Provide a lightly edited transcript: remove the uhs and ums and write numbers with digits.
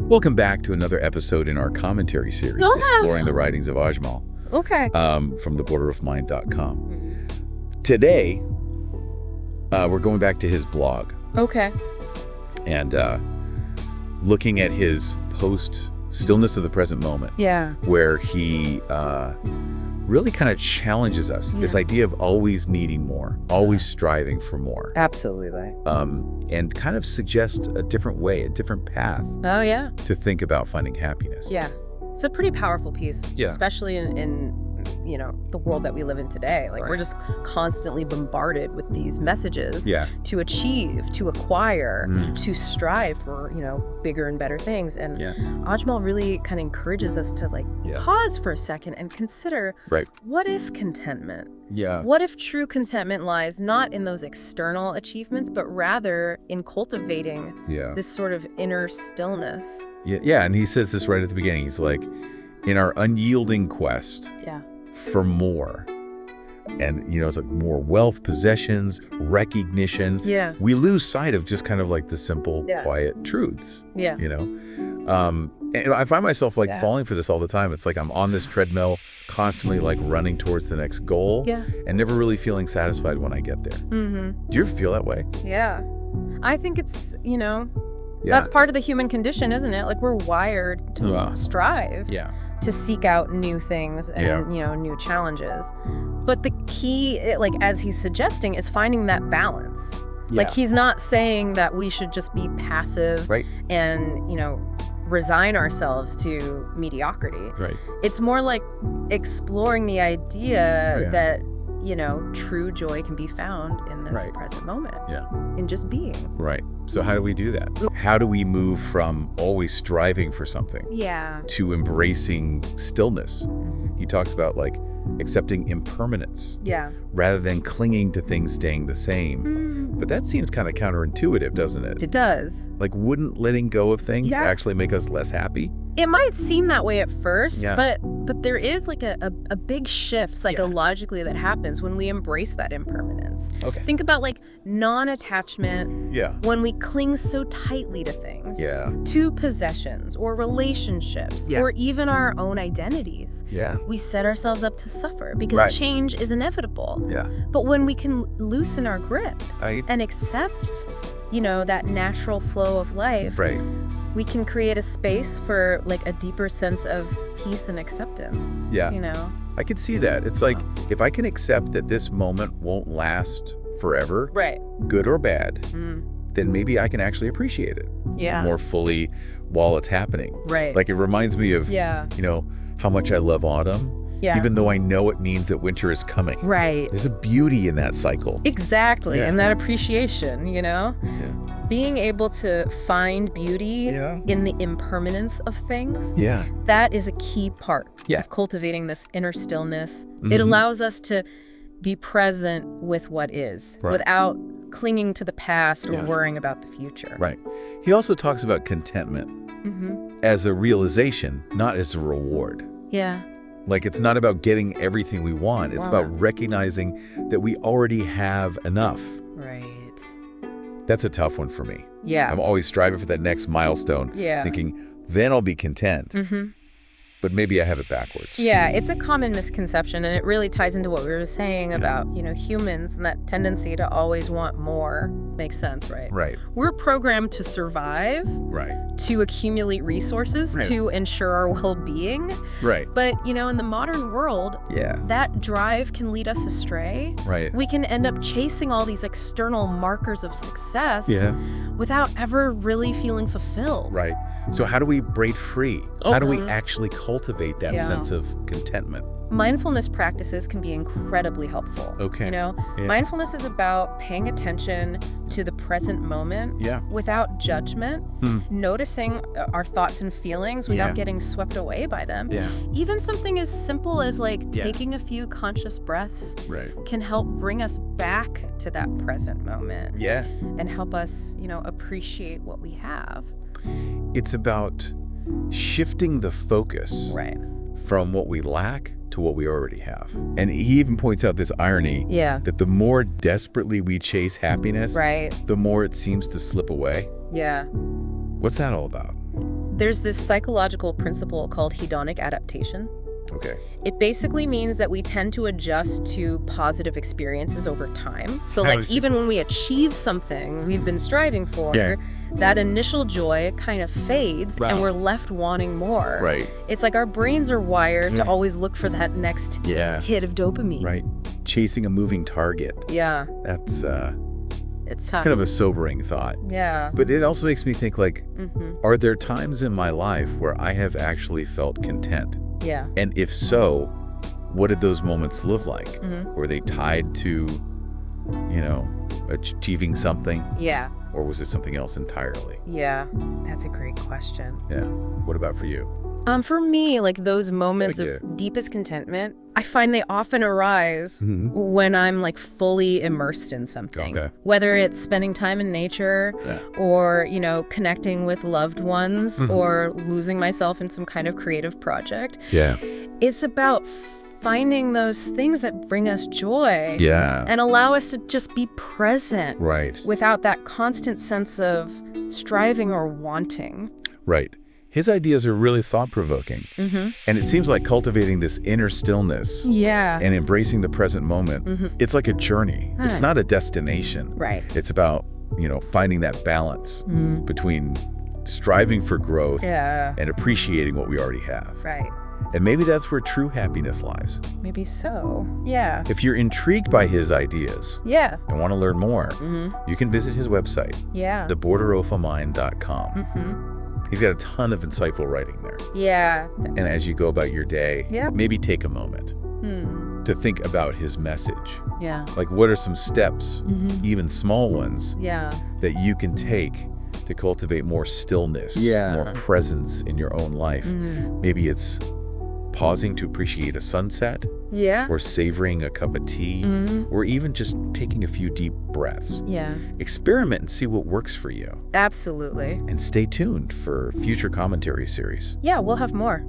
Welcome back to another episode in our commentary series, exploring the writings of Ajmal. Okay. From theborderofmind.com. Today, we're going back to his blog. Okay. And looking at his post, Stillness of the Present Moment. Yeah. Where he really kind of challenges us. Yeah. This idea of always needing more, always striving for more. Absolutely. And kind of suggests a different way, a different path. Oh, yeah. To think about finding happiness. Yeah. It's a pretty powerful piece, especially in the world that we live in today. Like, we're just constantly bombarded with these messages to achieve, to acquire, to strive for, bigger and better things. And Ajmal really kind of encourages us to pause for a second and consider, what if contentment? Yeah. What if true contentment lies not in those external achievements, but rather in cultivating this sort of inner stillness? Yeah, and he says this right at the beginning. He's like, in our unyielding quest for more, and it's like more wealth, possessions, recognition, we lose sight of just kind of like the simple, quiet truths. And I find myself falling for this all the time. It's like I'm on this treadmill, constantly running towards the next goal, and never really feeling satisfied when I get there. Do you ever feel that way? Yeah, I think it's that's part of the human condition, isn't it? Like, we're wired to strive, to seek out new things and new challenges. But the key, as he's suggesting, is finding that balance. Like, he's not saying that we should just be passive and resign ourselves to mediocrity. It's more like exploring the idea that true joy can be found in this present moment. In just being. So how do we do that? How do we move from always striving for something to embracing stillness? He talks about accepting impermanence rather than clinging to things staying the same. But that seems kind of counterintuitive, doesn't it? It does. Wouldn't letting go of things actually make us less happy? It might seem that way at first, but there is a big shift psychologically that happens when we embrace that impermanence. Think about non-attachment. When we cling so tightly to things, to possessions or relationships or even our own identities. We set ourselves up to suffer because change is inevitable. But when we can loosen our grip and accept, that natural flow of life, we can create a space for a deeper sense of peace and acceptance. I could see that. It's like, if I can accept that this moment won't last forever, good or bad, then maybe I can actually appreciate it more fully while it's happening. It reminds me of, how much I love autumn. Even though I know it means that winter is coming. There's a beauty in that cycle. Exactly. And that appreciation, being able to find beauty in the impermanence of things, that is a key part of cultivating this inner stillness. It allows us to be present with what is without clinging to the past or worrying about the future. He also talks about contentment as a realization, not as a reward. It's not about getting everything we want. It's about recognizing that we already have enough. That's a tough one for me. I'm always striving for that next milestone, thinking, then I'll be content. But maybe I have it backwards. It's a common misconception, and it really ties into what we were saying about, humans and that tendency to always want more. Makes sense, right? We're programmed to survive, to accumulate resources, to ensure our well-being. But, in the modern world, that drive can lead us astray. We can end up chasing all these external markers of success without ever really feeling fulfilled. So how do we break free? How do we actually cultivate that sense of contentment? Mindfulness practices can be incredibly helpful. Mindfulness is about paying attention to the present moment without judgment, noticing our thoughts and feelings without getting swept away by them. Even something as simple as taking a few conscious breaths can help bring us back to that present moment and help us, appreciate what we have. It's about shifting the focus from what we lack to what we already have. And he even points out this irony that the more desperately we chase happiness, the more it seems to slip away. What's that all about? There's this psychological principle called hedonic adaptation. Okay. It basically means that we tend to adjust to positive experiences over time. So like even when we achieve something we've been striving for, that initial joy kind of fades and we're left wanting more. Right. It's like our brains are wired to always look for that next hit of dopamine. Right. Chasing a moving target. Yeah. That's it's tough. Kind of a sobering thought. Yeah. But it also makes me think like, are there times in my life where I have actually felt content? Yeah. And if so, what did those moments look like? Were they tied to, achieving something? Yeah. Or was it something else entirely? Yeah, that's a great question. Yeah. What about for you? For me, like those moments of deepest contentment, I find they often arise when I'm like fully immersed in something. Okay. Whether it's spending time in nature or, connecting with loved ones or losing myself in some kind of creative project. Yeah. It's about finding those things that bring us joy and allow us to just be present without that constant sense of striving or wanting. Right. His ideas are really thought-provoking. And it seems like cultivating this inner stillness and embracing the present moment, it's like a journey. It's not a destination. Right. It's about, finding that balance between striving for growth and appreciating what we already have. Right. And maybe that's where true happiness lies. Maybe so. Yeah. If you're intrigued by his ideas and want to learn more, you can visit his website, theborderofamind.com. He's got a ton of insightful writing there. Yeah. And as you go about your day, maybe take a moment to think about his message. Yeah. Like, what are some steps, even small ones, that you can take to cultivate more stillness, more presence in your own life? Maybe it's pausing to appreciate a sunset, or savoring a cup of tea, or even just taking a few deep breaths. Experiment and see what works for you. Absolutely. And stay tuned for future commentary series. Yeah, we'll have more.